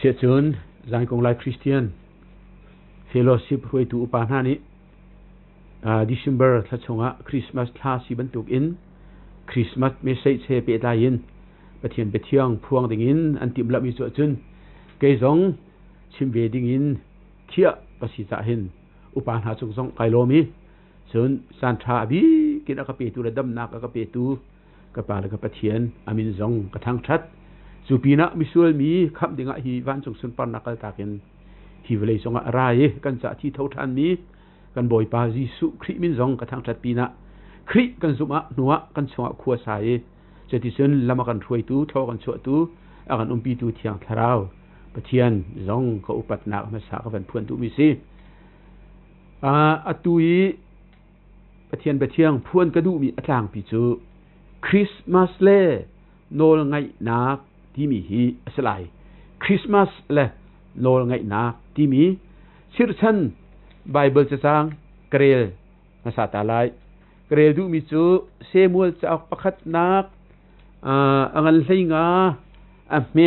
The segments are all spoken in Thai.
เสียจนยังคงไลฟ์คริสเตียนเฟโลชิพรวยตูอุปาหานี้December ทัชงะคริสต์มาสท่าสีบรรทุกอินคริสต์มาสเมสเซจเฮเปตายินประเทียนไปเที่ยงพวงดิ่งอินอันติมละมีส่วนจุนเกยซงชิมเวดิ่งอินเขี้ยประสิทธิ์หินอุปาหาจงไกโลมีส่วนสันทราบีกินอักเปตูระดับนักอักเปตูกระปาลกับประเทียนอามินซงกระทั่งชัดสุปีนะมิส่วนมีคำดิ่งฮีวันจงสุนปันนักตากินฮีเวลซงอะไรกันจะที่เท่าทันมีกันบ่อยปาจิสุคริมินซงกระทั่งชัดปีนะคริกันสุมาหนัวกันสวะขัวสายจะที่ส่วนละมากันช่วยตูเท่ากันช่วยตูอากันปีตูเทียงทาราวประเทียนซงก็อุปัตนามาสากันพวนตูมิซีอตุยประเทียนประเทียงพวนกระดูมีอัตลางปีจูคริสต์มาสเล่โนลไงนักที่มีฮีสลายคริสต์มาสเล่โนลไงนักที่มีชื่อฉันไบเบิลจะสร้างเกรลภาษาตาลายเกรลดูมีจูเซมูลจะออกประคัดนักอังกันเลยงาเม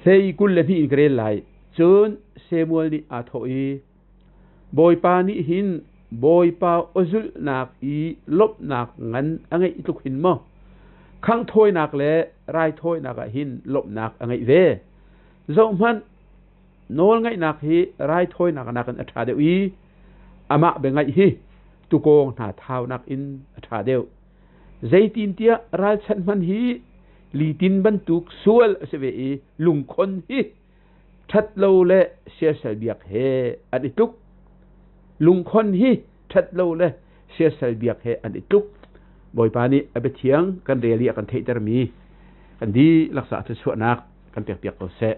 เลยกุลเลนีเกรลไลจนเซมูลนี่อาทอยบอยปานี่หินบอยปาอจุลนักอีลบนักงั้นอังไงตุกหินมั้งข้างถอยนักเล่ไรถอยนักหินลบนักอังไงเวจงมันโนลไงนักฮีไรถอยนักนักกันอัฐาเดียวอีอามาเป็นไงฮีตุกงหน้าเท้านักอินอัฐาเดียวใจตินเตียไรฉันมันฮีลีตินบรรทุกสวลเสวีลุงคนฮีชัดโลเล่เสียสเบียกเฮอันนี้ตุกลุงคนฮีชัดโลเล่เสียสเบียกเฮอันนี้ตุกบ่อยปานี้เอาไปเถียงกันเรียเรียกันเทจารมีกันดีรักษาทุกส่วนนักกันเปียกเปียกเอาเสะ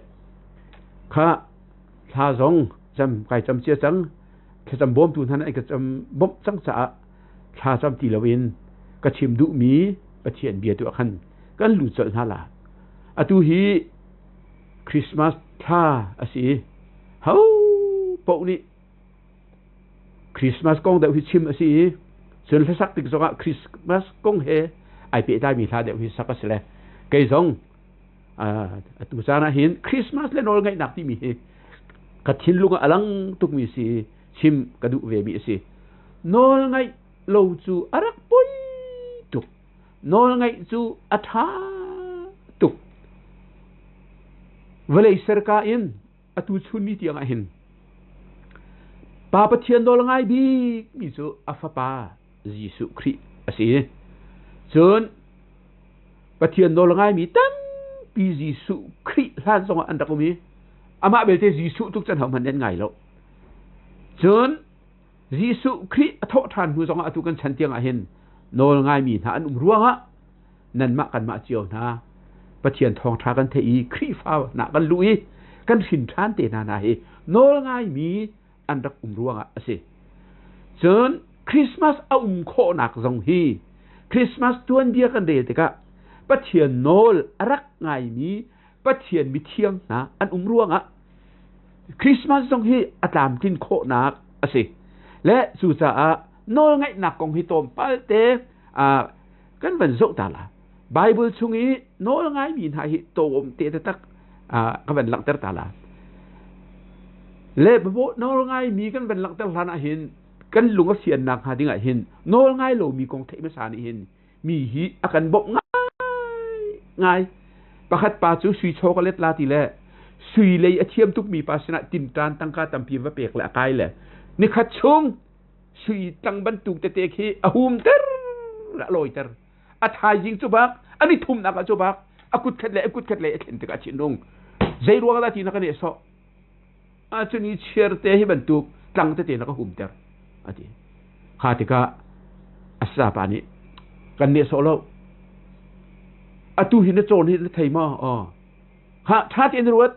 ข้าทาซงจำไก่จำเจียจังถ้าจำบ่มตูนท่านไอ้ก็จำบ่มจังสะทาจำตีละวินก็ชิมดุมีประเทียนเบียตัวขันกันหลุดจนฮาลาอตุฮีคริสต์มาสท่าอาศีเฮาปกนี้คริสต์มาสกงเดวิชิมอาศีส่วนที่สักติกสกคริสต์มาสกงเฮไอเปิดได้มีท่าเดวิสักก็เสร็จเกยซงตุจานะเห็นคริสต์มาสเล่นโนลไงนักที่มีกัดชินลุงอลังตุกมีสิชิมกระดูเวมีสิโนลไงโลจูอารักปุยตุกโนลไงจูอัฐาตุกเวลาเสร์กาอินอตุชุนมีที่ยังเห็นปาปเทียนโนลไงบีมีจูอัฟปายิสุคริสิจนปะเทียนโนลไงมีตั้งปียิสุคริล้านสองอันตะกุมีอามาเบลเตยิสุทุกจันทร์มันยังไงแล้วจนยิสุคริทอทานผู้สองอัตุกันฉันเตียงเห็นโนลไงมีฐานรัวงะนั่นมากันมาเจียวนะปะเทียนทองทากันเทีคริฟ้าหนักกันลุยกันสินทานเตนานาเฮโนลไงมีอันรักรัวงะสิจนคริสต์มาสเอาโคหนักทรงฮีคริสต์มาสตัวนเดียกันเดติกะปะเทียนโนลรักไงมีปะเทียนมีเทียงนะอันรัวงะคริสต์มาสทรงฮีอัตามกินโคหนักสิและสุสาโนลไงหนักของฮิโตมปัลเตกันวันโซตาลาไบเบิลช่วงนี้โนลไงมีหาฮิโตมเตตตักกันวันหลังเตอร์ตาลาและบโบโนลไงมีกันวันหลังเตอร์ลานะเห็นกันลุงก็เสียนนักหาที่ไงเห็นโนลไงเรามีกองเทพสารเห็นมีฮิอากันบกง่ายประคัดปาจูสุยโชกเล็ดลาตีแลสุยเลยเทียมทุกมีภาชนะตินตานตั้งกาตัมพีวะเปกและกายแหละนี่ขัดชงสุยตั้งบรรทุกเตะขี้อาหุมเตอร์ละลอยเตอร์อาทายยิงจุบักอันนี้ทุ่มนักจุบักอากุดขัดเละเห็นตะกัดชินงใจรัวกันละทีนักเนี่ยสออาจจะนี่เชื่อเตะให้บรรทุกตั้งเตะนักหุมเตอร์อาทิข้าติกาอัศปานิกันเนี่ยสอแล้วอตุหินโจนหินไทยมาฮะท่าที่นรวด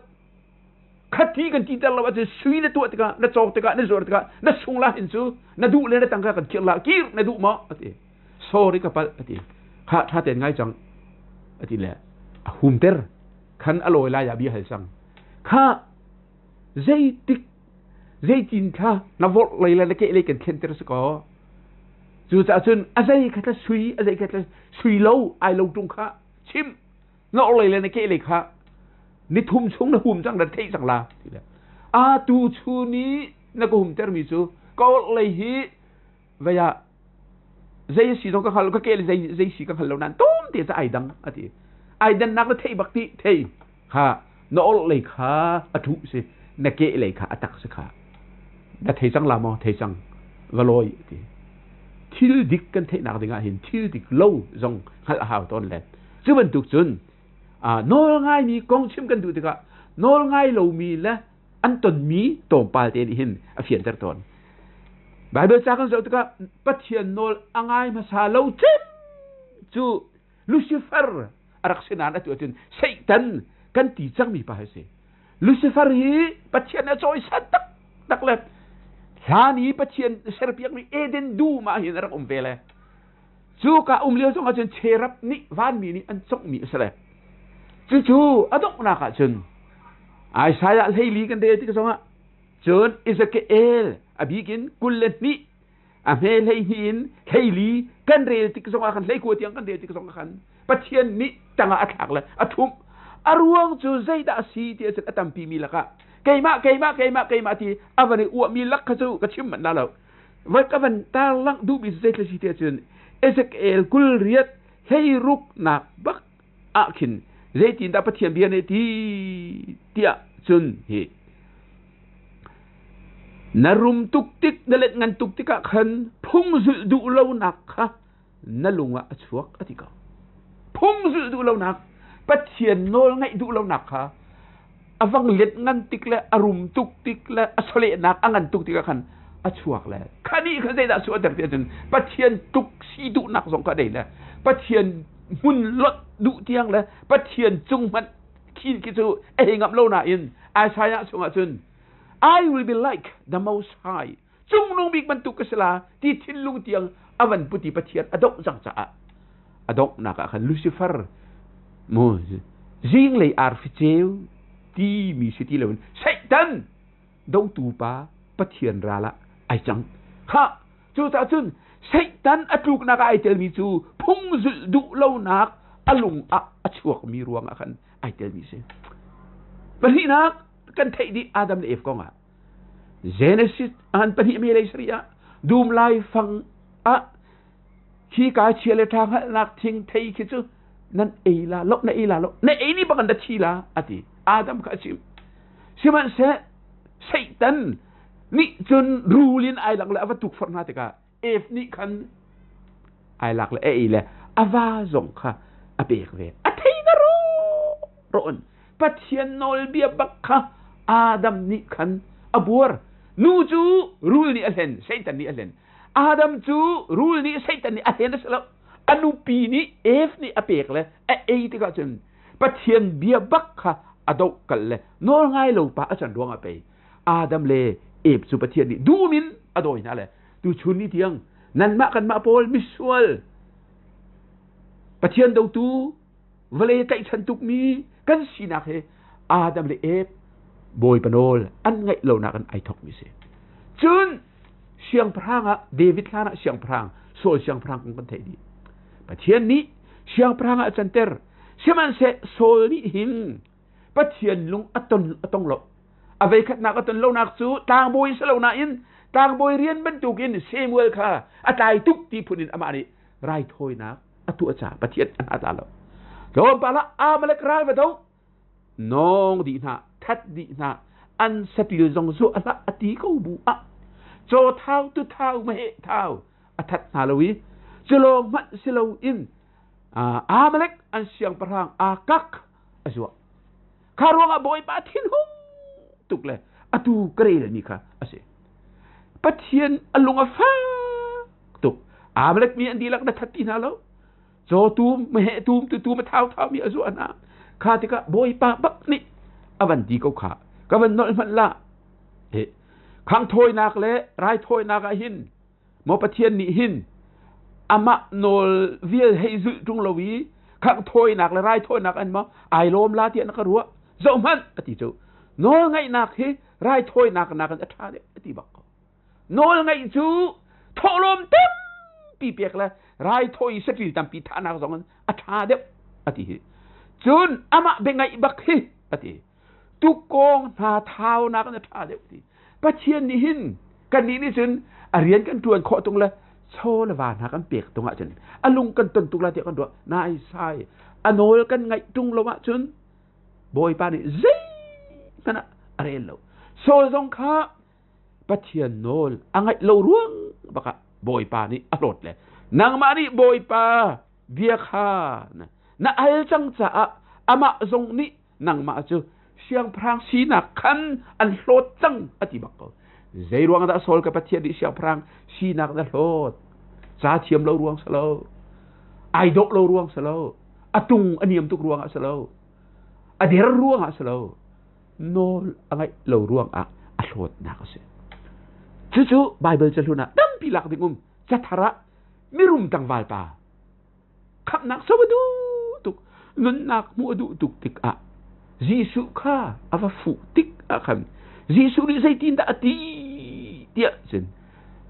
ขัดที่กันที่ตลอดว่าจะสุยในตัวติกาในโจติกาในโจติกาในสุงลาหินซูในดูเลยในตั้งกันเกี่ยวละกีในดูมาอติโซริกับอติฮะท่าเต็นไงจังอติแหละหุมเตอร์ขันอร่อยลายาบีให้สั่งข้าใจติกใจจินข้านวดเลยละเกะเลยกันเข็นเตอร์สกอจู่จะจนอะไรกันสุยอะไรกันสุยโลไอโลตรงข้าชิมนอกเลยในเกะเลยค่ะ นิทุ่มชงนะหุ่มจังดันเทสังลาทีละตูชูนี้นักหุ่มเตอร์มิจูก็เลยฮีเวียใจสีตรงกับเขาก็เกลใจสีกับเขาเหล่านั้นต้มเดี๋ยวจะไอดังอะทีไอดันนักละเทบักติเทค่ะนอเลยค่ะอทุสินักเกเลยค่ะอัตักสิค่ะแต่เทสังลามอเทสังวลอยทีที่ดิกกันเทนักดิ่งเห็นที่ดิกเล่าจงหัดหาวตอนแรกซึ่งมันถูกจุนนอลง่ายมีกองชิมกันดูติกะนอลง่ายเรามีและอันตนมีตรงปาเตนหินอเฟียนเตอร์ตอนไบเบิลจากกันสุดก็ปัจเจียนนอลง่ายมาซาเลวจิมจูลูซิเฟอร์รักษณะนั่นตัวจริงไซตันกันตีจังมีป่ะเสลูซิเฟอร์ฮีปัจเจียนน่ะจอยสัตตักเล็บฮานี้ปัจเจียนเซอร์เปียกมีเอเดนดูมาเห็นรักเวลจูกะเลี้ยวจงอาจารย์เชรับนี่วานมีนี่อันจงมีเสร็จจู่ๆอดอกนักจนไอ้สายอะไรลีกันเดียที่ก็สงะจนอิสราเอลอภิกินกุลเลนี่อเมลให้หินให้ลีกันเดียที่ก็สงะกันให้กูเตียงกันเดียที่ก็สงะกันปัจเจียนนี่จังอักหักเลยอัทุมอารวงจู่ใจด่าสีที่จะอัตมปีมีละกะเกยมาที่อวันนี้อวมีลักขจูกระชิมมันนั่นแล้ววันก็วันตาลังดูบิสเซตสิที่จนอิสราเอลกุลเรียดให้รุกนักบักอาคินใจตีนตาปัจเจียนเบียนที่เตียจนเหนรุมตุกติกนเล็ดงันตุกติกะขันพุ่งสุดดูเลวนักค่ะนลุงว่าชัวกอธิกาพุ่งสุดดูเลวนักปัจเจียนโนลไงดูเลวนักค่ะอวังเล็ดงันติกและอรุมตุกติกและอสเลนักอังันตุกติกะขันอชัวกแล้วขันนี้ขันใจด่าชัวแต่เดียจนปัจเจียนตุกสีดูนักสองก็ได้แล้วปัจเจียนหุ่นลดดุเตียงเลยปัจเจียนจุงมันขี้กิจูเองกับโลนาอินอาชายะสงอาจุน I will be like the Most High จุงลงบิกบรรทุกกษลาที่ทิ้งลุงเตียงอวันปุติปัจเจียนอดอกจังจ้าอดอกนักขันลูซิเฟอร์มูจิงเลยอาร์ฟิเจลที่มีสิทธิเลวนไซตันดงตูปาปัจเจียนราละไอจังฮะจูตาจุนไซตันอัตุกนักไอเทลมิจูพุ่งจุดดุเลวนักอลุงอัชวกมีรวงขันไอเทลมิเซปะฮีนักกันเทดีอาดัมเอฟกงเจเนซิสอันปะฮีเมเลสเรียดูมไลฟังขี้กาเชียเลทางนักทิ้งเทคิจูนั่นเอลาลบนั่นเอลาลบนั่นเอนี่บักันดัชีลาอติอาดัมข้าชิมชิมันเซไซตันนี่จนรูลินไอหลักเลยว่าถูกฟอร์นาติกาเอฟนี่คันไอหลักเลยเอเลยอาวาจงค่ะอเบกเวอเทนโรโรนปัจเจียนโนลเบียบักค่ะอาดัมนี่คันอบัวนูจูรูลนี่อัลเฮนไซตันนี่อัลเฮนอาดัมจูรูลนี่ไซตันนี่อัลเฮนนั่นแหละอนุปีนี่เอฟนี่อเบกเลยเอที่ก็จนปัจเจียนเบียบักค่ะอดอกกันเลยโนง่ายลงปะอาจารย์ดวงอเปอาดัมเลเอฟสุปัจเจียนนี่ดูมินอดอยนั่นแหละดูชุนนี่เทียงนั่นมากันมาโพลมิสวลปัจเจียนดาวตูวเลตัยฉันตุกมีกันสินักเฮอาดัมเลเอฟบอยปนอลอันไงเรานักกันไอทอกมิเซจนเสียงพรางเดวิดลานะเสียงพรางโซเสียงพรางของกันเทดีปัจเจียนนี้เสียงพรางอาจารย์เตอร์เสียมันเซโซนี่หินปัจเจียนลุงอัตนหลบอเวคัดนักอัตนเรานักสู้ต่างบอยสลาวนาอินต่างบอยเรียนบรรจุกินเซมเวลค่ะอัตายทุกที่พูนินอามานีไรโทยนักอัตุอาจารย์ปัจเจียนอันอาตาลโดนปะละอามาเลกรายไปตรงน้องดีนะทัดดีนะอันสติลจงสู้อะไรอติเขาบุอะโจเท้าตุเท้าไม่เท้าอัทัดนาลวิจโลมัดสิลาอินอามาเลกอันเสียงประหางอากักอชัวคารวงอบอยปาทินหงตุกเลยอตูเกรลนี่ค่ะอเสปัจเจียนอลุงอาฟ้าตุกอามาเลกมีอันดีลักดัทัดตีนาแล้วโจตูมไม่ตูมตูมาเท้ามีอชัวนะข้าที่ก็บอยปาบักนี่อวันดีเขาขาก็วันนอนมันละข้างโทยนักเละไรโทยนักหินมอปะเทียนนี่หินอามาโนลเวียให้จุจงลวีข้างโทยนักและไรโทยนักอันมอไอโลมลาเทียนนักรัวเจ้ามันอติจูโนลไงนักเฮไรโทยนักกันอัฐาเดอติบักโนลไงจูโทลมเต็มปีเปียกเลยไรโทยสติตัมปีฐานักสองอัฐาเดอติจุนอามาเป็นไงบักเฮ ติตุกงนาเท้านากันท่าเดียวติปัจเจียนนี่หินกันนี้นี่จนเรียนกันทวนเคาะตรงละโชละวานากันเปียกตรงอ่ะจนลุงกันตนตุละเดียวกันด้วยนายใส่โนลกันไงตรงละวะจนบอยปานี่เซ่นั่นอะอะไรเล่าโซลงข้าปัจเจียนโนลอังไงเล่าร่วงบักบอยปานี่อรรถเลยนางมานี่บอยปาเบียข้านะอัลจังจ้าอามาทรงนี่นางมาเจอเสียงพรางสีนักขันอันโลดจังอธิบักเขาใจรวงได้โซลกับปัจเจียนดิเสียงพรางสีนักได้โลดจ้าเทียมเล่ารวงสโลไอดกเล่ารวงสโลตุงอันนี้มันตุกรวงอ่ะสโลเดี๋ยวรวงอ่ะสโลโนอะไรเล่ารวงอ่ะโลดนักเสียจู่ๆไบเบิลจะรู้นะดั้มปีหลักดิ่งจัทระไม่รุมตังวาลปาขับนักสวัสดูตุกนุนนักมัวดูตุกติกอ่ะยิสุข้าอาวฟูติกอ่ะคำยิสุนี่ใจตินดาตีเดียสิน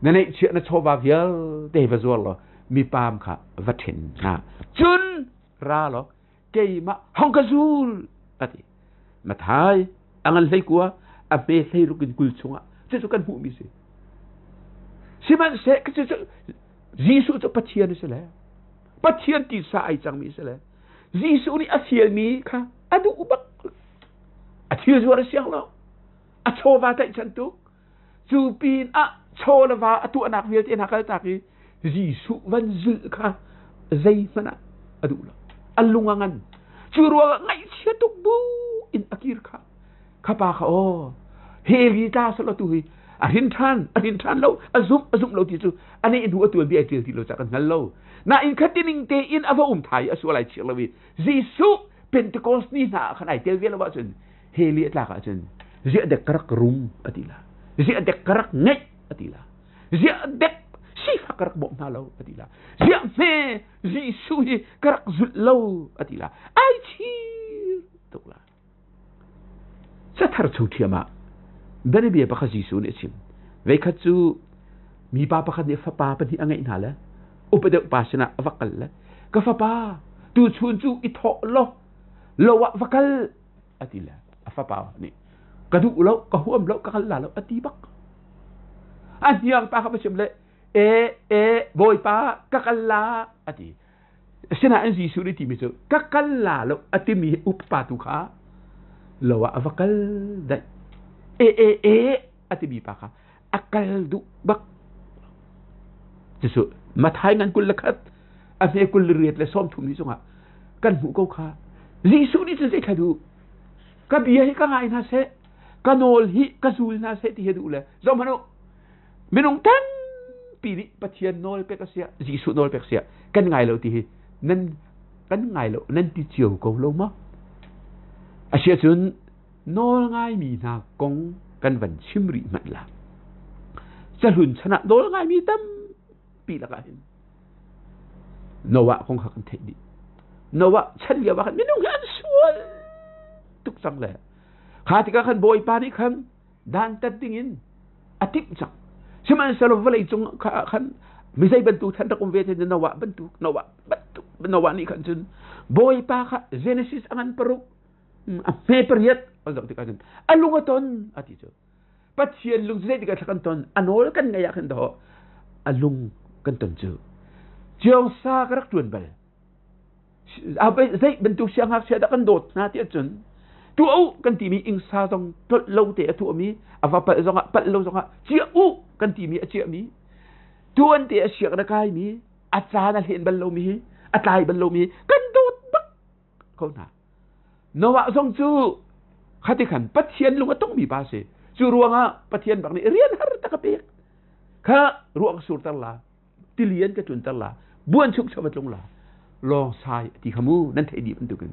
นั่นเองเชื่อนะชอบว่าเวลเดวิสวอลล์มีปามค่ะวัดเห็นนะจุนราหรอเกย์มาฮังกาซูลอะทีมาทายอังกันเลยกว่าอับเบย์เลยลูกกินกุลชงอ่ะจะสุกันหูมิสิสิมันเสกจะยิสุจะปัจเจียนนี่สิแหละปัจเจียนที่สายจังมิสิแหละยิสุนี่อาเซียนมีค่ะอดูอุบักอาเทียจวรเสียงเราอาโชวาแต่ฉันตุกจูปีนอาโชลวาตัวนักเวียนนักตากียิสุวันซึค่ะใจมันอดูละอัลลุงงันจูรัวไงเชียตุกบูอินอากิรค่ะข้าปาเขาเฮลิตาสละตุยอรินทานเราอาซุมเราที่สุอันนี้อินหัวตัวเบียที่เราจะกันนั่นเราน่าอินคัดดิงเตอินอวอุมไทยอสุอะไรเชื่อเราวิยิสุเป็นตะกอนนี่น่ะขนาดเทวีละว่าจนเฮลิตลากจนเสียเด็กกระกรุมอติละเสียเด็กกระกเงยอติละเสียเด็กชีฟกระกบ่มนาเราอติละเสียเมยิสุกระกจุดเราอติละไอชีตุละจะทาร์ชูเทียมาบันเบียปะขยิสุเนี่ยชิมเวคัจูมีปาปะขเนี่ยฟ้าปาปนี่อังไงน่ะละอุปเดปาชนะวักละก็ฟ้าปาตูชุนจูอิทอโลวะวักลอติละฟ้าปานี่กระดูกเรากระหัวเรากระขันเราอติบักอันยังปาขับชิมเลยบอยปากะขันลาอติเสนาอันยิสุนี่ที่มิจูกะขันลาเราอติมีอุปปาตุขาโลวะวักลได้อติบีปากอักลดุบักจะสุมาทายงานกุลขัดอันนี้กุลเรียดและซ้อมถุงนี้ส่งอ่ะกันหูเก้าขายิสุนี่จะเสกดูกับเบียให้กันไงนะเสกันโนลฮิกันซูลนะเสที่เฮดูเลยจอมนุไม่ต้องตั้งปีนี้ปัจเจียนโนลเปกเสียยิสุโนลเปกเสียกันไงเราที่นั่นกันไงเรานั่นที่เจียวกงลงมั้งอาเชียจุนโนลง่ายมีนากงกันวันชิมริมันละจะหลุนชนะโนลง่ายมีตั้มปีละกันโนวะคงหักเทดีโนวะฉันเรียกว่าไม่ต้องการส่วนทุกสังเลยขาที่กันบอยปานี่คันด้านตัดดิ่งอธิบจังใช่ไหมสรุปว่าอะไรจงคันไม่ใช่บรรทุกท่านตะกุมเวทโนวะบรรทุกโนวะนี่คันจนบอยปาค่ะเจเนซิสอันปรุเมเปรียดอันดับที่กันอันลุงกันตอนอธิจุปัจเจียนลุงเจที่กันตอนอันโน้กันไงอยากเห็นดอกอันลุงกันตอนจูเจ้าซากรักจวนไปเอาไปใช้บรรทุกเสียงหักเสียดกันโดดนาที่จนตัวอู้กันที่มีอิงซาต้องปัดเล่าเตะตัวมีอาว่าปัดจงอ่ะปัดเล่าจงอ่ะเจ้าอู้กันที่มีเจ้ามีตัวอันเตะเสียงระกายมีอาจารย์เห็นบรรลุมีอาจารย์บรรลุมีกันโดดบักเขาหนาโนวะทรงจูขัดขันปัจเจียนลุงก็ต้องมีภาษาจูรวงอ่ะปัจเจียนแบบนี้เรียนหาตะกะเปียกข้ารวงสูตรตลาติเลียนกระจุนตลาบ้วนชุกชวัดลงลาลองใส่ที่ขมูนั่นเทดีมันดูกัน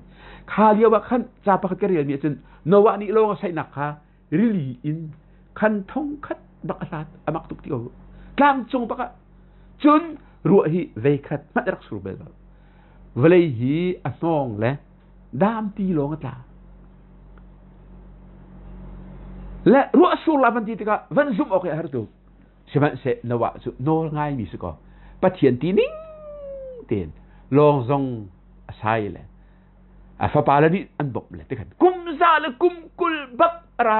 ข้าเรียกว่าขันจ่าปะกะเรียนมีจนโนวะนี่ลองใส่หนักค่ะริลีอินขันทองขัดบักอาดอามักตุกที่เขากลางจงปะกะจนรัวฮีเวขัดมัดรักสูบเบลเวลีฮีอันองเลยดามตีลงตาและรัวสูลาบันทีตะวันซุ่มออกให้ฮาร์ตุใช่ไหมเสนวะสุโนง่ายมีสกอปัจเจียนตีนิ่งเตียนลองซงใช่เลย ฟ้าป่าแล้วนี่อันบอกเลยที่กันกุมซาลกุมกุลบักเรา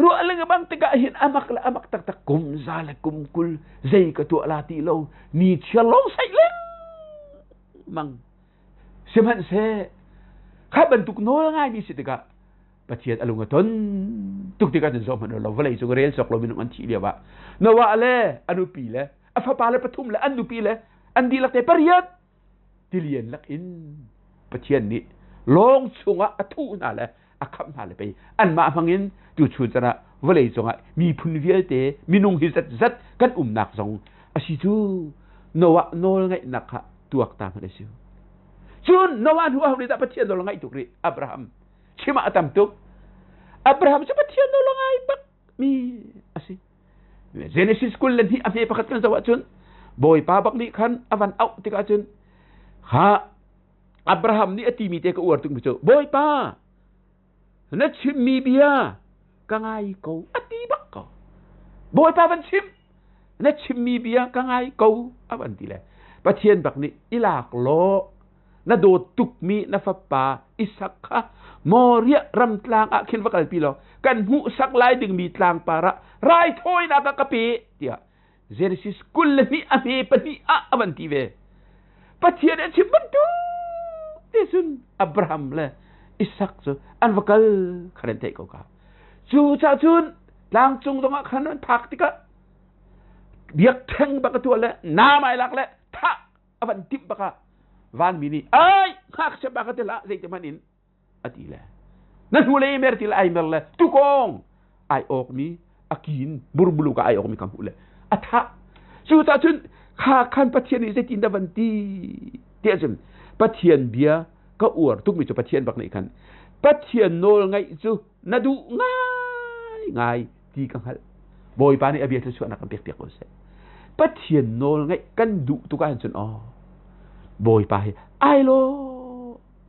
รู้อะไรกันบ้างที่ก็เห็นอามักละอามักตักกุมซาลกุมกุลใจก็ตัวลาตีเรานี่เชื่อลงใส่เลยมังเสมันเสข้าบรรทุกโน้ลง่ายมีสิทธิ์กะปะเชียดอารมณ์ต้นทุกที่กันจะสอบมันเราเวลาสุกเรียนสอกเราเป็นอันที่เดียวว่านว่าอะไรอนุปีเลยฟ้าป่าเลยปฐุมเลยอันนุปีเลยอันดีลักแต่ปริยัติที่เรียนลักอินปะเชียนนี่ลงชงอะทุน่าเลยอะคำน่าเลยไปอันมาฟังอินดูชุดจะนะเวลาจงอะมีพุนเวียเตมีนุ่งหิจัดจัดกันหนักสงอาชิจูนวะโนลไงนักฮะตัวตามมาได้สิจุนนวันหัวเราได้ปะเชียนโนลไงตุกรีอับราฮัมชิมาตามตุกอับราฮัมจะปะเชียนโนลไงบักมีอาชิเจเนซิสคุลเลนที่อเมริกากันสวัสดิ์จุนบอยป้าบักนี่ขันอวันเอาติกาจุนฮะอับราฮัมนี่อติมีเตกอวดตุกมิโจบอยป้านัดชิมมีเบียกังไงกูอติบักก็บอยป้าวันชิมนัดชิมมีเบียกังไงกูอวันที่แหละปะเทียนบักนี่อิลากโลนัดโดตุกมีนัฟปาอิสักะมอเรียรำตลางอาคินวักลปีโลกันหูสักลายดึงมีตลางปาระไรถ้อยนักกะปีเดียเจเนซิสกุลนี่อเมปนี่อวันที่เวปะเทียนชิมบันดูที่สุนอับราฮัมเลยอิสักซูอันวักลขันเตะก็กาจูจ่าจุนลางจงตรงขันนั้นพักติกะเบียกแทงบักตัวเลยน้าไม่ลักเลยท่าอวันทิมบักวันมินีไอ้ข้าจะบักตัวละใจจะมันอินอดีเลยนั่นหัวเลยเมร์ติละไอเมร์เลยทุกคนไอออกมีอากินบุรุบุรุกไอออกมีคำพูดเลยอัฐะจูจ่าจุนข้าขันปะเทียนนี่จะตินดาวันตีเดี๋ยวจุนปะเทียนเบียก็อวดทุกมิจปะเทียนบักในกันปะเทียนโนลไงจูนาดูง่ายที่กังหัลบอยปานี่อเบียจะชวนนักเปียกๆก็เสปะเทียนโนลไงกันดูตุกันจนอ๋อบอยปาไอโล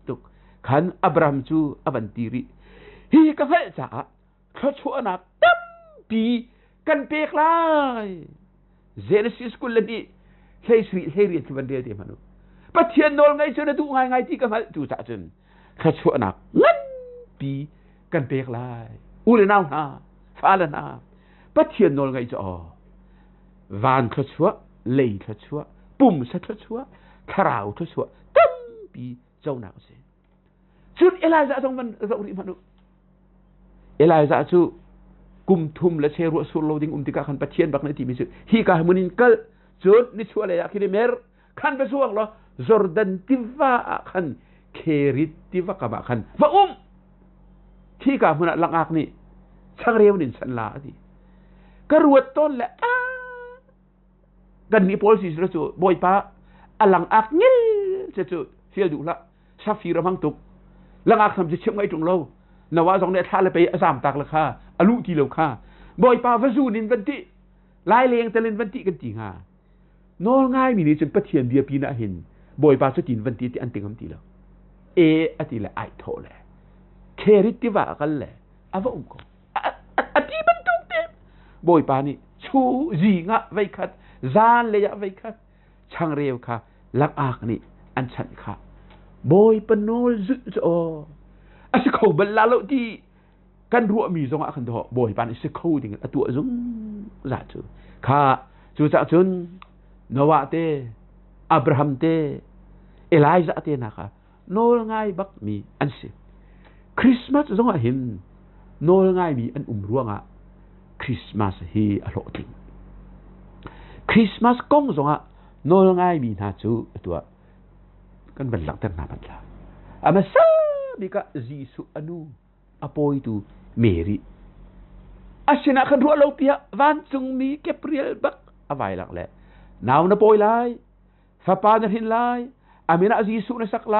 ตุกขันอับรามจูอวันตีรีฮีกังหัลจ้าเขาชวนนักตั้มปีกันเปียกลายเจเนซิสกุลนี่เฮียเรียนที่วันเดียวเดียวมนุปะเทียนโนลไงจนดูง่ายที่กังหัลจูจ่าจนเขาชวนนักงั้นปีกันเปียกลายอุลนาวนาฟ้าละนาปะเทียนโนลไงจะอ๋อวานทชัวเลยทชัวปุ่มสัทชัวคราวทชัวตั้มปีเจ้าหนาวเสียจุดเอลายจะต้องมันเราดิมนุเอลายจะจูกุมทุมและเชรุสุโลดิงติกาขันปะเทียนบักในที่มิสุฮีกามุนินกัลจุดนิชัวเลยอะคิดเมร์ขันไปสวงเหรอจอร์แดนติวาขันเคริตติวากะบะขันว่าที่กามุนลังอักนี่ช่างเรียวนินสันลาดิกระรวดต้นแหละกันนี่โพลิสระจูบอยป้าอลังอักเงี้ยจะจูเสียดูละชาฟีระมังตุกลังอักทำจะเชื่อมไว้ตรงเรานว่าสองเนี่ยท่าเลยไปสามตักละค่ะอลุที่เราค่ะบอยป้าวจูนินวันที่ลายเลียงแต่เล่นวันที่กันจริงฮะนอนง่ายมีนี่จนปะเทียนเดียปีน่าเห็นบอยป้าสกินวันที่ที่อันติงคำที่เราอติละไอโทแหละเคริติวากันแหละอาวงก็อธิบันทุกเต็มบอยปานี่ชูจีงะไว้คัดจานเลยะไว้คัดช่างเร็วค่ะลักอากนี่อันฉันค่ะบอยปนโนจุจออาศัยเขาบรรลัยที่กันรัวมีสองอันดอบอยปานี่สักเขาดิ่งตัวจุงจัดจูค่ะจูจัดจุนนวะเตอับราฮัมเตเอลายซาเตนะคะโนลง่ายบักมีอันสิคริสต์มาสสงฆ์เห็นโนลง่ายมีอันรัวงะคริสต์มาสฮีอโลติงคริสต์มาสกงสงฆ์โนลง่ายมีน่าจูตัวกันบันลังตั้งนาบันลาอามาซาบิกะจีสุอนุอโปยตูเมรีอาชนะกันรัวโลเปียวันจงมีเก็บเรียลบักอวัยหลักแหละนาวนาโปยไลฟาปานหินไลอามินาจีสุนสักไล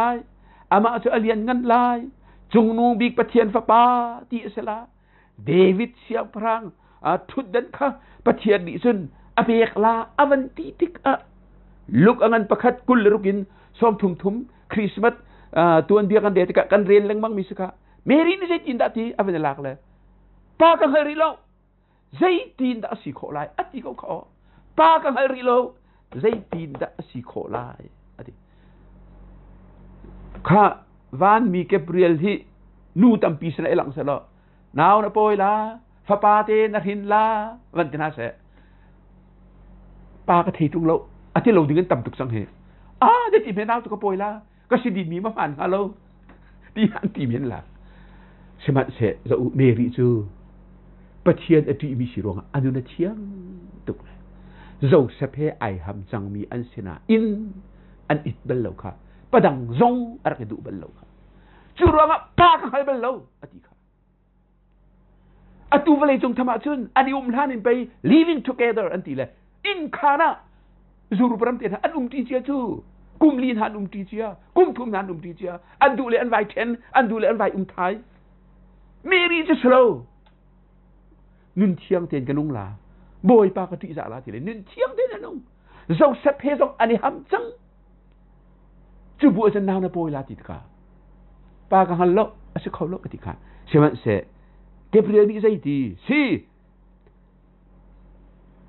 อามาจะอเลียนงันไลจงนูบิกปะเทียนฟ้าป่าที่อิสลาเดวิดเสียพรังทุดดันค่ะปะเทียนดิซุนอเบกลาอวันติติกลุกอังันประคัดกุลรุกินซ้อมทุ่มคริสต์มาสตัวเดียกันเดติกะกันเรียนแรงมังมิสกะเมรินี่จะจินดาทีอวันลักเลยปากังเฮริโลใจจินดาสิโคไลอติก็ขอปากังเฮริโลใจจินดาสิโคไลอติค่ะ van mi Gabriel hi nu tampi sa ilang sa lo now na poi la fa pa te na hin la van tina se pa ka thei tung lo ati lo ding tam tuk sang he de ti me now to ko poi la ka si di mi ma man ha lo ti han ti men la se man se za u me ri chu pa thian ati mi si rong anu na thiang tuk zo se phe ai ham chang mi an sina in an it bel lo kha padang zong ar ke du bel lo kha chu rong pa ka khai bel lo ati kha atu vale jong thama chun ani han in pe living together anti le in khana zuru pram te an ti chia chu kum lin han ti chia kum thum han ti chia an du le an vai ten an du le an vai thai meri je slow nun thiang ten kanung la boy pa ka ti za la ti le nun thiang ten anung zo sap he zo ani ham chang chu bu chen naw na boy la ti ka pa ka han lo a se khau lo ka ti ka se man se Gabriel ni zai ti si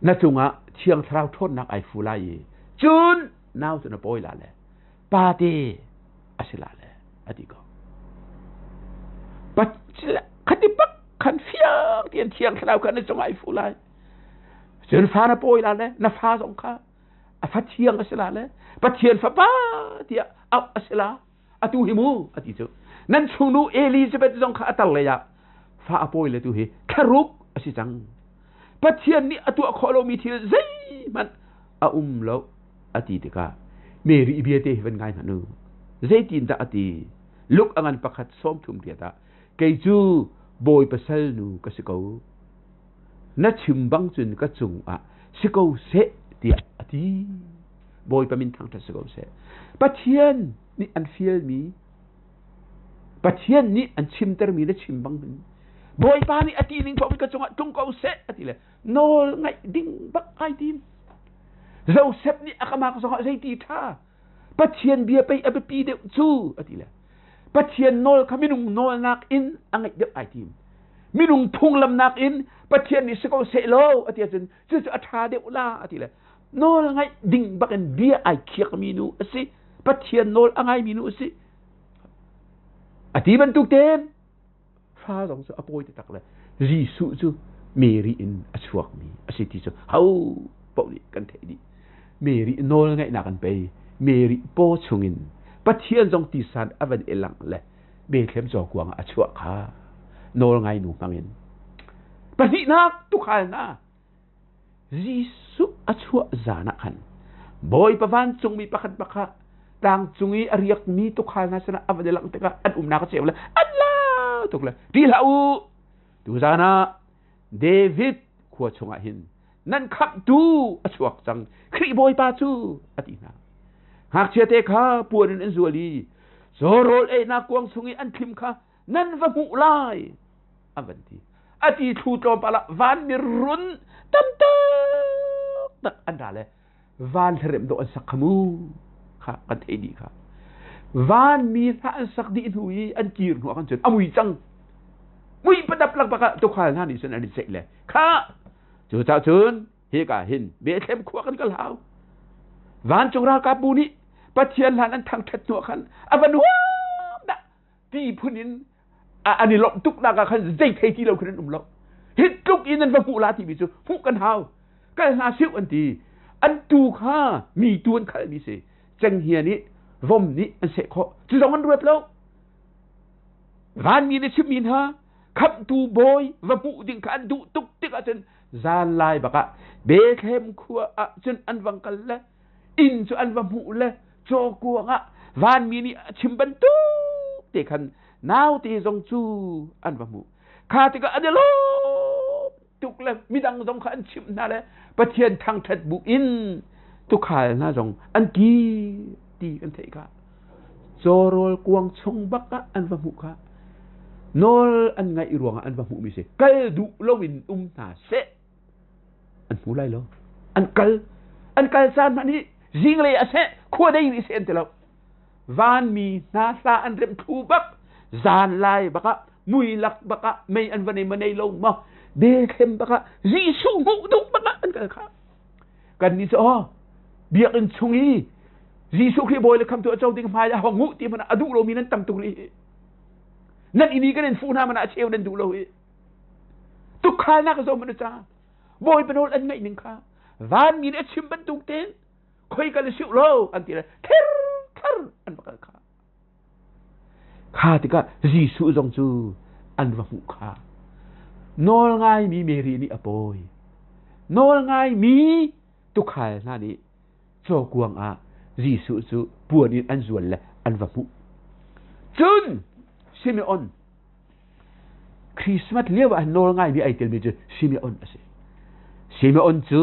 na chunga thiang thrau thon nak ai fu la yi chun naw su na boy la le pa te a se la le ati ko pa khati pak khan fiang tian thiang thrau kan na chunga ai fu la chun fa na boy la le na fa song kha a fa thiang a se la le pa thian fa pa ti a se la atu hi mu ati chu nan chung nu Elizabeth song kha atal le ya fa apoi le tu hi kharuk asi chang pathian ni atu kholo mi thil zai man a lo ati te ka meri biate ven ngai hanu zai tin da ati luk angan pakhat som thum dia ta kai chu boy pasal nu ka sikau na chimbang chun ka chung a sikau se dia ati boy pamin thang ta sikau se pathian ni an fiel mi pathian ni an chimter mi na chimbang boy pa ni ati ning pho ka chung ko se ati le nol ngai ding bak ai tim zo sep ni akama ko so zai ti tha pathian bia pe api de chu ati le pathian nol khaminung nol nak in angai de ai tim minung thung lam nak in pathian ni se ko se lo ati chen chu atha de ula ati le nol ngai ding bak en bia ai khiak minu asi pathian nol angai minu asi ati ban tuk ten fa dong so apoi te tak le Jisu chu Mary in asuak mi asiti chu hau po ni kan the di Mary nol ngai na kan pe Mary po chungin pathian jong ti san avan elang le be khem jo kwang asuak kha nol ngai nu mangin pasi nak tu khal na Jisu asuak zana kan boy pavan chung mi pakhat pakha tang chungi ariak mi tu khal na sana avan elang te ka an na ka cheu le tukla di lau tu zana David khua chunga hin nan khap tu achuak chang khri boy pa chu atina hak che te kha puan in zuali zorol e na kuang sungi an thim kha nan va mu lai avanti ati thu to pala van mi run tam tak an dale van threm do an sakhamu kha kan thei di kha van mi tha an sak di hui an kir nu kan chen amui chang mui padap lak baka to khal na ni sen an se le kha chu cha chun he ka hin be thlem khwa kan kal hau van chung ra ka pu ni pathian lan an thang that tu khan avan wa da ti phunin ani lom tuk na ka khan zai thei ti lo khan lo hit tuk in an va pu la ti bi chu pu kan hau ka na siu an ti an tu kha mi tuan khal mi se chang hia ni vom ni an se kho chu dong an ruat lo van mi ni chim min ha khap tu boy va pu ding khan du tuk tik a chen zan lai baka be khem khua a chen an wang kal la in chu an va mu la cho ku nga van mi ni chim ban tu te khan naw te jong chu an va mu kha te ka adelo tuk la mi dang jong khan chim na le pathian thang that bu in tu khal na jong an ki ti kan thei ka zorol kuang chong baka an va mu ka nol an ngai ruang an va mu mi se kal du lowin na se an mu lai lo an kal san ma ni jing le ase kho dei ni sen te lo van mi na sa an rem thu bak zan lai baka mui lak baka mai an vanei manei lo ma be khem baka Jisu mu du baka an kal kha kan ni so biak in chungi Jisu Christ boy le kam tu achau ding mai ha ngu ti mana adu lo mi nan tam tu li nan ini kan fu na mana cheu nan du lo hi tu kha na ka zo mana cha boy penol an ngai ning kha van mi ne chim ban tung ten khoi ka le siu lo an ti la thar an ba kha kha ti ka Jisu zong chu an wa mu kha nol ngai mi Mary ni apoi nol ngai mi tu khal na ni cho kuang a Jisu chu puan in an zual la an va mu chun Simeon Christmas lewa nol ngai mi ai tel mi chu Simeon ase Simeon chu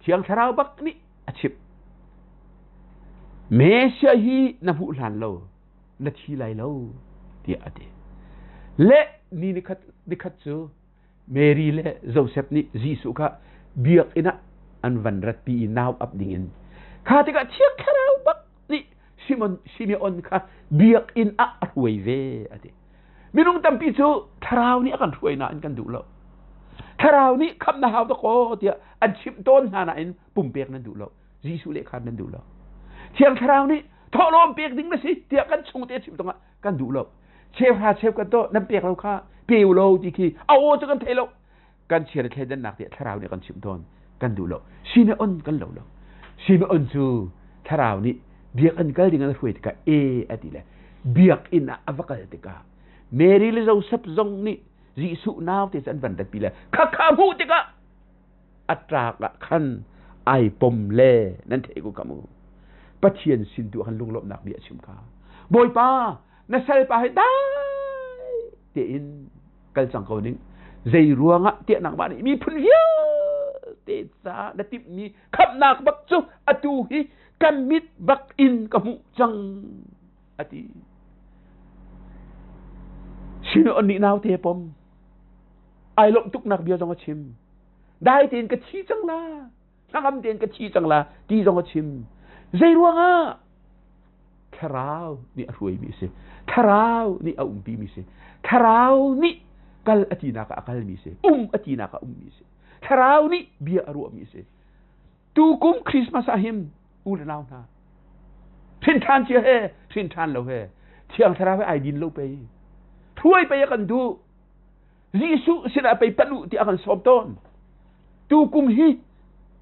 thiang tharau bak ni achip me sia hi na hu lan lo na thi lai lo ti ate le ni ni khat chu Mary le Joseph ni Jisu ka biak ina an van rat pi naw up ding in kha te ka thiak tharau bak ni Simeon ka biak in a ruai ve ate minung tampi chu tharau ni akan ruai na an kan du lo tharau ni kham na haw to ko tia an chim ton na na in pum pek nan du lo Jisu le khan nan du lo thiang tharau ni tho lom pek ding na si tia kan chung te chim tonga kan du lo chef kan to nam pek lo kha piu lo ti ki a o chu kan thelo kan chiar the dan nak te tharau ni kan chim ton kan du lo Simeon kan lo Simeon chu tharau ni biak an kal ding an ruai ka ati le biak in a avakal te ka Mary le Joseph zong ni Jisu naw te san van dat pi le kha mu te ka atra ka khan ai pom le nan the ku kamu pathian sin tu han lunglop nak bi chim ka boy pa na sal pa hai dai te in kal chang ko ning zai ruanga te nak ba ni mi phun hiu te sa na tip ni khap nak bak chu atu hi kan mit bak in kamu chang ati sino on ni naw te pom ai lom tuk nak bia jong chim dai tin ka chi chang la ngam tin ka chi chang la ti jong chim zai ruanga tharau ni ruai mi se tharau ni au bi mi se tharau ni kal atina ka akal mi se atina ka mi se tharau ni bia aru mi se tu kum Christmas ahim ul naw na thin than chi he thin than lo he thiang tharau ai din lo pe thuai pe kan du Jisu sila pe panu ti akan som ton tu kum hi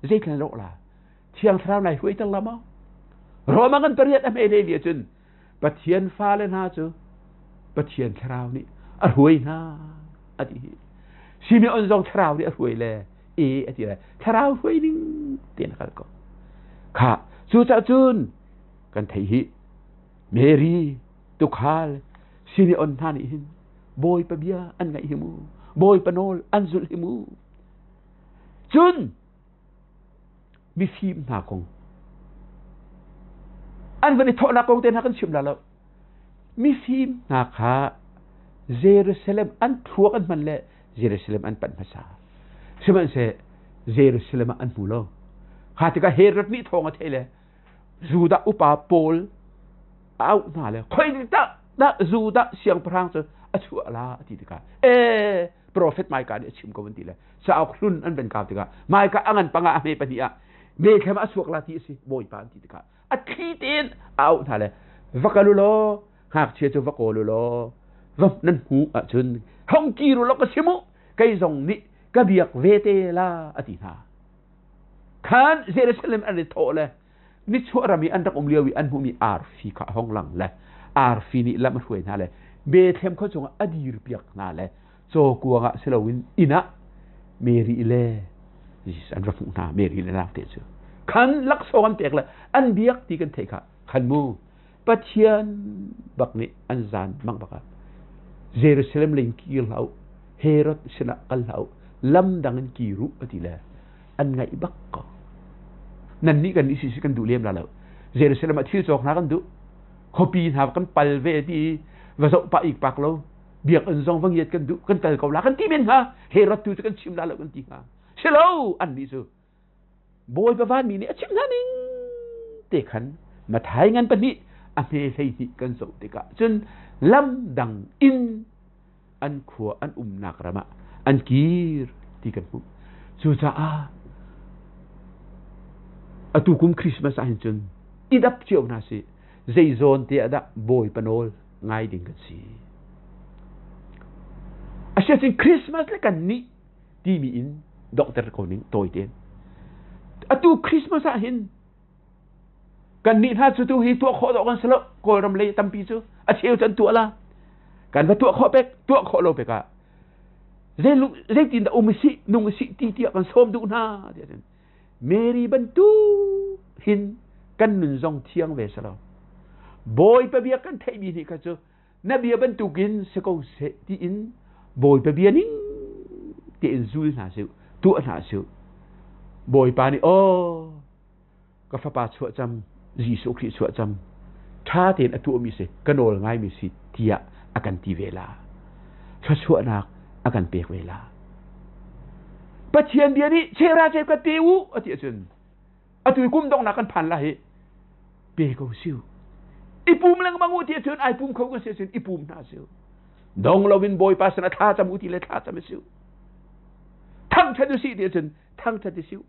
zai kan lo la thiang tharau nai huai tang lama Roma kan periat am ele dia chun pathian fa le na chu pathian tharau ni a huai na ati Simeon zong tharau ni a huai le ati la tharau huai ning ten kal ko kha chu cha chun kan thei hi Mary tu khal Simeon tha ni hin boy pa bia an ngai himu boy panol an zul himu chun mi phim na kong an vani tho na kong ten ha kan chim la lo mi phim na kha Jerusalem an thuak an man le Jerusalem an pan phasa siman se Jerusalem an pulo kha ti ka herot ni thong a thele Juda upa Paul au na le khoi ni ta da Juda siang prang so achu ala ati ka prophet mai ka ni chim ko wanti le sa au khun an ben ka ti ka mai ka angan panga me pania me khama asuak la ti si boy pa ti ka a thi tin au na le vakalu lo hak che chu vakolu lo vap nan hu a chun hong ki ru lo ka simu kai zong ni ka biak vete la ati na khan Jerusalem an tho le ni chu rami an tak liawi an hu mi ar fi ka hong lang le ar fi ni lam huai na le be them kho chung adir piak na le cho kuanga selawin ina Mary le jis an rafu na Mary le na te chu khan lak so an pek la an biak ti kan thei kha khan mu pathian bak ni an zan mang baka Jerusalem len ki lau Herod sina kal lau lam dangan ki ru ati le an ngai bak ko nan ni kan isi kan du lem la lo Jerusalem athil chok na kan du khopi ha kan pal ve ti va zo pa ik pak lo biak an zong wang yet kan du kan tal ko la kan ti men ha Herod tu kan chim la lo kan ti ha selo an ni su boy ba van mi ni chim na ning te khan ma thai ngan pa ni a me sei hi kan zo te ka chun lam dang in an khua an nak rama an kir ti kan pu chu cha a atu kum Christmas a hin chun ít đắp chiều na si dây zone tia đã bồi panol ngay đỉnh cái gì à sẽ xin Christmas là cái ní đi mi in doctor còn những tôi tiền à tu Christmas à hin kan ni ha chu tu hi tu kho do kan selo ko ram le tampi chu a cheu chan tu la kan va tu kho pek tu kho lo peka ze tin da umisi nung si ti ti kan som du na Mary ban tu hin kan nun zong thiang ve selo boy pa bia kan thei bi ni ka chu na bia ban tu kin se ko se ti in boy pa bia ning ti in zul na su tu na su boy pa ni o ka fa pa chu cham Jisu Christ suat jam tha ten atu mi se kanol ngai mi si tia akan ti vela suat nak akan pek vela pathian dia ni chera che ka tiu ati chun atu kum dong na kan phan la he pe ko siu ipum lang mangu ti chun ai pum ko se chun ipum na siu dong lovin boy pas na tha cham uti le tha cham siu thang thadu si ti chun thang thadu siu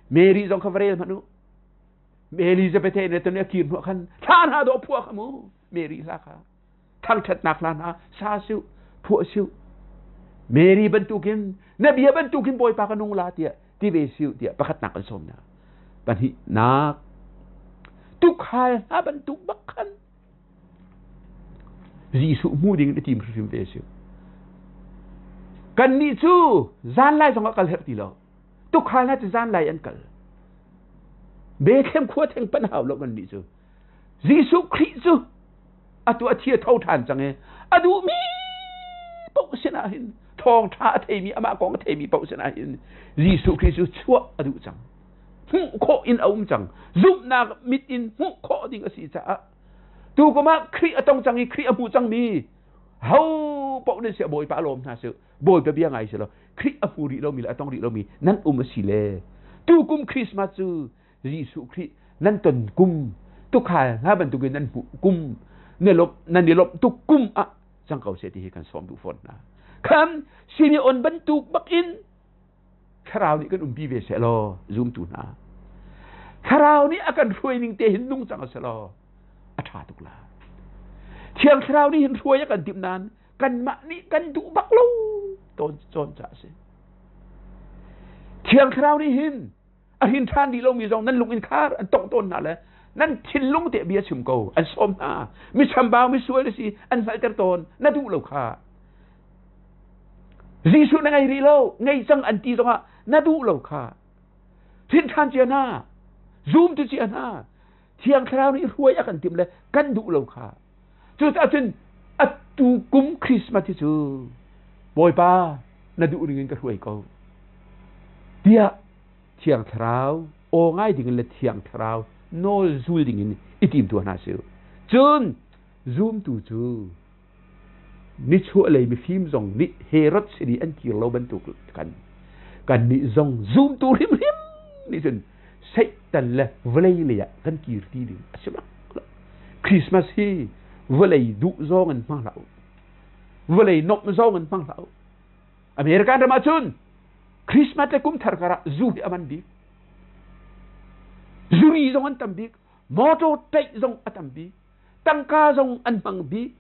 Mary jong khavre manu Elizabeth ne tone kin ho khan than ha do phua khamu Mary la kha thang that nak lan ha sa siu phua siu Mary ban tu kin nabi ban tu kin boy pa kanung la tia ti ve siu tia pakhat nak kan som na ban hi nak tu khai ha ban tu bakhan Jisu mu ding tim sim ve siu kan ni chu zan lai jong kal her ti lo tu khai na zan lai an kal bê thêm khua thêm bận hào lo gần đi chứ Giêsu Christ chứ à tu thia thâu thàn chẳng nghe à tu mi bậu xin à hin thong tha thầy mi ama con thầy mi bậu xin à hin Giêsu Christ chúa à tu chẳng hung khó in ông chẳng giúp na mít in hung khó đi cái gì chả tu có mà Christ ở trong chẳng Christ ở mu chẳng mi hâu bậu nên sẽ bồi bả lom tha sự bồi bả bia ngày sự lo Christ ở mu đi lo mi là trong đi lo mi năn xì lệ tu cũng Christmas chứ Jisu Christ nan ton kum tu khai ha ban tu gen nan kum ne lop nan ni lop tu kum a sang kau se ti kan som du fon na kham Simeon ban tu bak in kharau ni kan bi ve se lo zoom tu na kharau ni akan ruai ning te hin nung sang se lo a tha tu la thiang kharau ni hin ruai kan tim nan kan ma ni kan du bak lo ton chon cha se thiang kharau ni hin a hin than di lo mi zong nan lung in khar an tong ton na le nan thin lung te bia chum ko an som na mi cham bao mi suai le si an sai ter ton na du lo kha Jisu na ngai ri lo ngai chang an ti zong a na du lo kha hin than chia na zoom tu chia na thiang khrau ni ruai akan tim le kan du lo kha chu ta chin a tu kum Christmas ti chu boy pa na du ring ka ruai ko dia thiang thrau o ngai ding le thiang thrau no zul ding in itim tu na siu chun zoom tu chu ni chu le mi phim zong ni herot sidi an ki lo ban tu kan ni zong zoom tu rim ni chun sai tan le vlei le ya kan ki ti ding asma Christmas hi vlei du zong an mang lau vlei nok zong an mang lau American da ma chun Christmas le kum thar kara zu aman bi zuri zong an tam bi moto tai zong atam bi tangka zong an mang bi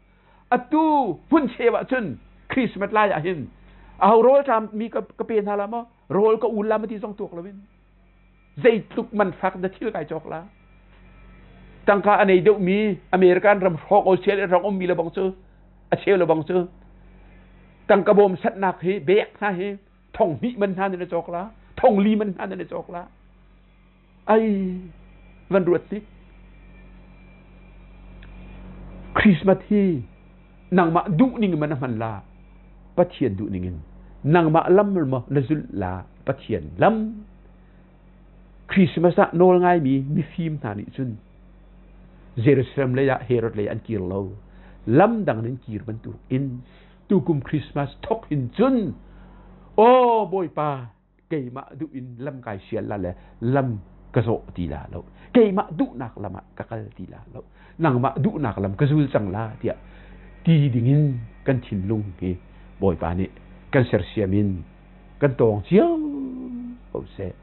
atu pun chewa chun Christmas la ya hin au rol tam mi ka pen hala mo rol ka ulam ti zong tuk lawin zai tuk man fak da thil kai chok la tangka anei deu mi American ram hok Australia ram mi la bang chu a cheu la bang chu tangka bom sat nak hi bek ha hi thong mi man han ne chok la thong li man han ne chok la ai van ruat ti Christmas hi nang ma du ning man man la pathian du ningin nang ma lam ma lazul la pathian lam Christmas a nol ngai mi phim ta ni chun Jerusalem le ya Herod le an kir lo lam dang nin kir ban tu in tu kum Christmas thok hin chun oh boy pa kei ma du in lam kai sial la le lam ka zo ti la lo kei ma du nak lama ka kal ti la lo nang ma du nak lam ka zul chang la tia ti dingin kan thin lung hi boy pa ni kan ser siamin kan tong chiao o se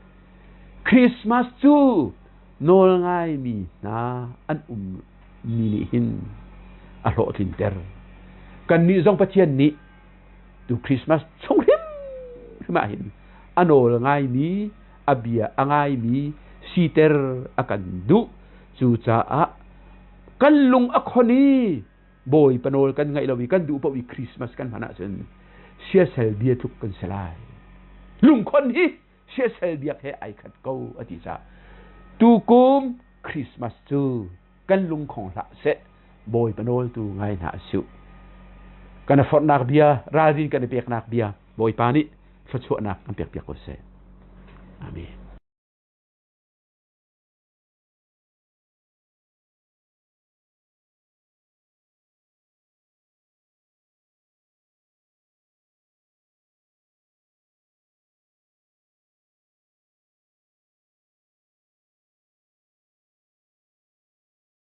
Christmas chu nol ngai mi na an ni hin a lo tin ter kan ni zong pathian ni tu Christmas chung him ma hin anol ngai mi abia angai mi siter akan du chu cha a kan lung akhoni boy panol kan ngai lowi kan du pa wi Christmas kan hana chen sia sel bia tuk kan selai lung khon hi sia sel bia he ai khat ko ati cha tu kum Christmas chu kan lung khong la se boy panol tu ngai na su kana fort nak bia radin kana pek nak bia boy pani fachu nak kan pek pek ko se amen